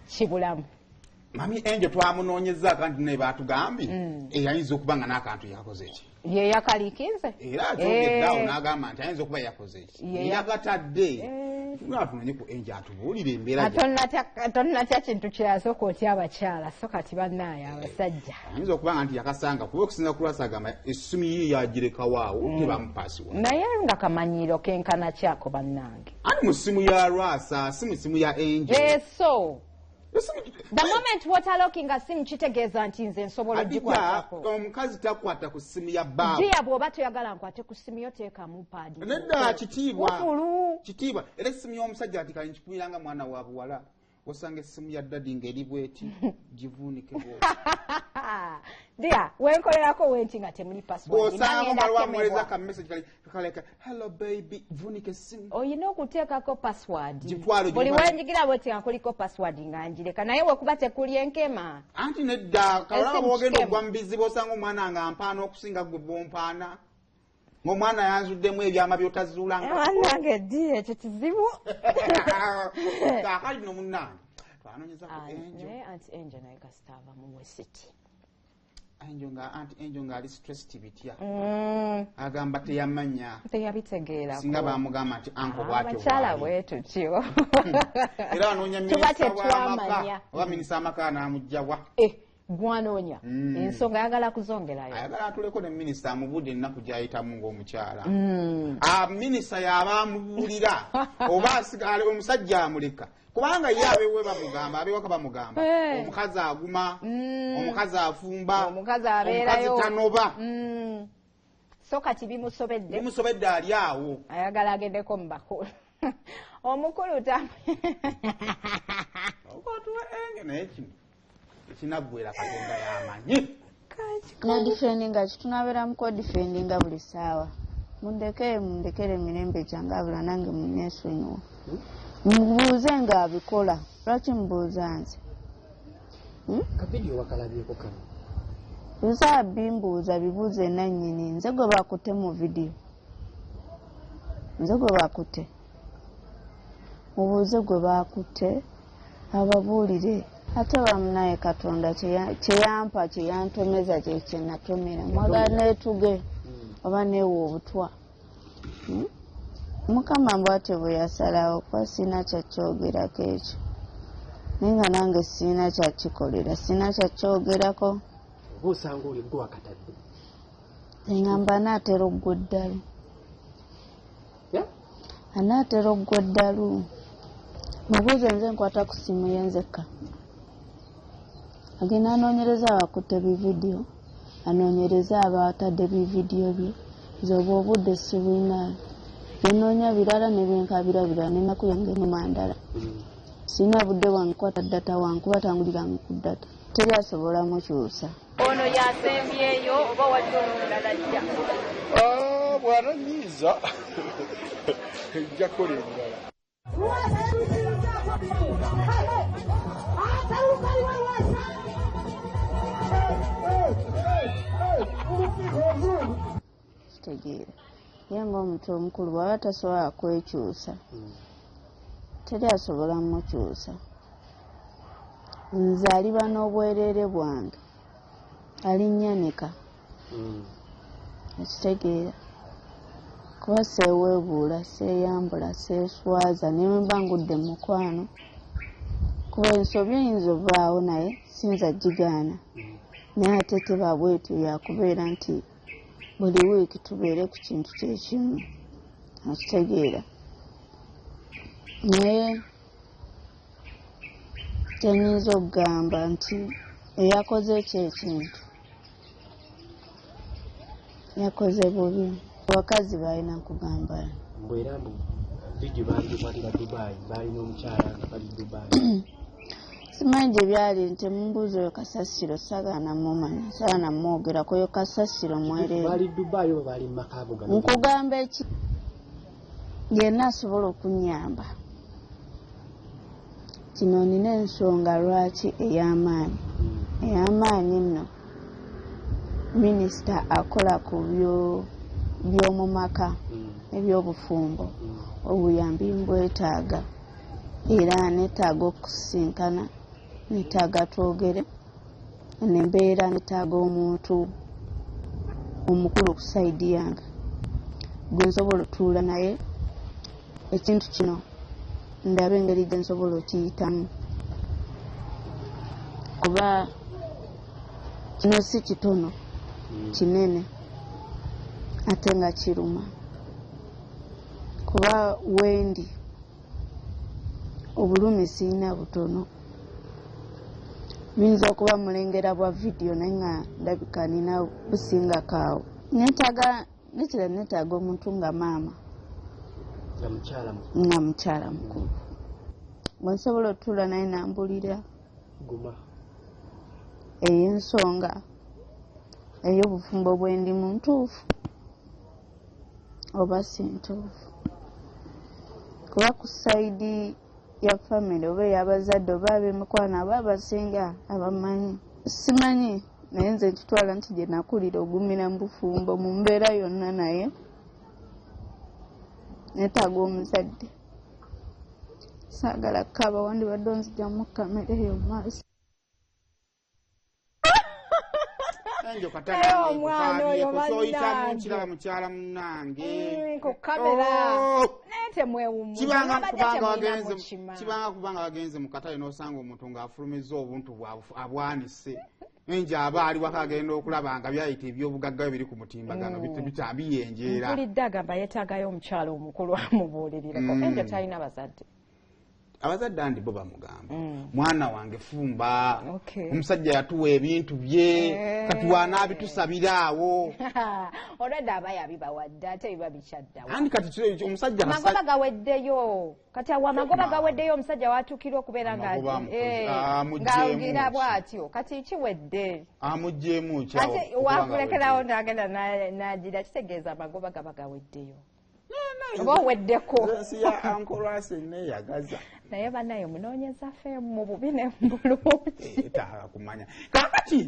kibulamu. Mami Angel twamunoonyezza kandi ne baatugambi eyayinza okuba nga n'akantu yakoze ki. Ye yakalikize. Era atogeddawo n'agamba nti ayinza okuba yakoze ki. Yagatadde. Tunaatunanye ku Angel atubuulire embeera gye. Tonnatya kintu kyasooka otya abakyala so kati bannaayo abasajja. Ayinza okuba nga nti yakasanga kuba okusinza ku lwasi agamba essimu ye yagirekawo tebamupaasiwa. Naye nga kamanyiiro kenkana kyako bannange. Ani mu ssimu ya Lwasa si mu ssimu ya Angel. So the moment waterlocking a sim kitegeeza nti nze nsobola okugikwatako. Omukazi takwata ku ssimu ya baawo. Jia bw'oba toyagala nkwate ku ssimu yo teekamu paadi. Nedda kitiibwa. Kitiibwa. Era essimu y'omusajja ati kale nkikumiranga mwana wa buwala. Osanga essimu ya ddadi ng'eri bw'eti givuunike bw'oti. Dia, wenkolerako wenti nga temuli password. Osanga malwa mweleza ka message kaleka hello baby vuunike essimu. Oyina okuteekako password. Buli wenjigira bw'oti nga kuliko password nga njireka naye bwekuba tekuli enkema. Anti nedda kalaba bw'ogenda ogwa mu bizibu osanga omwana nga mpaana okusinga gwe bw'ompaana. Ng'omwana yanzuddemu ebyama by'otazuulanga. Bannange ddi ekyo kizibu. Kaakali no munnange twanoonyeza ku Angel. Naye Aunty Angel naye kasita ava mu West. Aunty Angel ng'ali stressed bitya. Agamba teyamanya. Teyabitegeera. Singa baamugamba nti anko bw'atyo. Abakyala bwetu kyo. Era anoonya minisita w'amaka. Oba minisita w'amaka n'amugjawa. Gwanoonya ensonga ayagala kuzongerayo. Ayagala atuleko ne minisita amubudde ennaku gy'ayitamu ng'omukyala. Minisita y'aba amubuulira oba asigale omusajja amuleka. Kubanga ye abeewe bamugamba abewaka bamugamba omukazi aguma omukazi afumba omukazi abeerayo omukazi tanoba so kati bimusobedde ali awo ayagala agendeko mu bakulu omukulu tamu okwatuwa enge naye kino ekinaggwera Katonda y'amanyi kodifendinga kitunabeera mu kodifendinga buli ssaawa mundekere emirembe gyange abula nange munneesonyiwa mubuuze nga abikola lwaki mubuuza nze kavidiyo wakalabyeko kano buza bimbuuza bibuuze nannyini nze gwe bakutte mu vidiyo nze gwe bakutte mubuuze gwe bakutte ababuulire ate bamunaye Katonda kyeyampa kyeyantomeza kye Natomera mwagala neetuge oba neewa obutwa Mukama bw'atyo bwe yasalawo kuba sina kyakyogerako ekyo naye nga nange sina kyakikolera sina kyakyogerako oba osanga oli gwe wakatadde eŋŋamba anaatera oggwa eddalu anaatera oggwa eddalu mubuuze nze nkwata ku ssimu ye nzekka agenda anoonyereza abakutte bividiyo anoonyereza abatadde bividiyo bye nze oba obudde sibulinayo yenoonya birala ne byenkabirabira n'ennaku yange nemandala sina budde wankwata ddata wankuba tanguliranga ku ddata teri asobola mukyusa ono yasembyeyo oba waliwo n'omulala ajja bw'ananyiiza ejja kukola ebirala kitegeera ye ng'omuntu omukulu bw'aba tasobola kwekyusa teri asobola mukyusa nze aliba n'obwereere bwange alinnyanika ekitegeera kuba seeweebuula seeyambula seeswaza ne mba ngudde mu mukwano kuba ensobi eyinza ovaawo naye siyinza gigaana naye ate teba bwetyo yakubeera nti buli wiiki tubeere ku kintu kyekimu okitegeera naye tenyinza okugamba nti eyakoze ekyo ekintu yakoze bubi abakazi balina kugamba mbwera mbu vidiyo baalikwatira Dubai baalina omukyala nga bali Dubai simanyi gye byali nti mumbuuza oyo kasasiro sagana mumanya sagana mwogeraku oyo kasasiro mwereere baali Dubai oba baali mu maka ago nkugamba eki yenna asobola okunyamba kino nina ensonga lwaki ey'amaanyi nno minisita akola ku by'omu maka eby'obufumbo obuyambi mbwetaaga era neetaaga okusisinkana netaaga twogere nembeera netaaga omuntu omukulu ku saidi yange gwe nsobola otuula naye ekintu kino ndaba engeri gye nsobola okiyitamu kuba kino si kitono kinene ate nga kiruma kuba wendi obulumi siina butono biyinza okuba mulengera bwa vidiyo naye nga ndabika nina businga kaawo nekira netaaga omuntu nga maama nga mukyala mukulu bwe nsobola otuula naye nambulira ey'ensonga ey'obufumbo bwendi mu ntuufu oba si ntuufu kuba ku saidi ya family oba ey'abazadde oba ab'emikwano aba abasinga abamanyi simanyi naye nze nkitwala nti gye nakulira ogumira mu bufumbo mu mbeera yonna naye netaaga omuzadde saagala kaba wandibadde onzigyamu kamera eyo mu maaso enjo katana oyo kusoyita mukira mukyala munange ku kamera nete mwewumu kibanga kubanga wagenze mu katale n'osanga omuntu ng'afulumiza obuntu abwanise enjo aba ali waka agenda okulaba nga byayita ebyobugagga biri ku mutimbagano biyenjeera mpulidde agamba yeetaagayo omukyala omukulu amubuulirireko enjo talina bazadde abazadde andi bo bamugamba mwana wange fumba omusajja yatuwa ebintu bye kati wanaabitusabira awo olwedde aba yabibawadde ate biba bikyaddawo andi kati omusajja amagoba gaweddeyo kati awo amagoba gaweddeyo omusajja watuukirwa okubeera ng'agira bw'atyo kati kiwedde amugjeemu ate wakulekerawo n'agenda n'agira kitegeeza amagoba gaba gaweddeyo oba oweddeko ensi ya ankolwase neyagaza naye bannaye munoonyeza ffe mu bubi ne mu bulungi taala kumanya kakati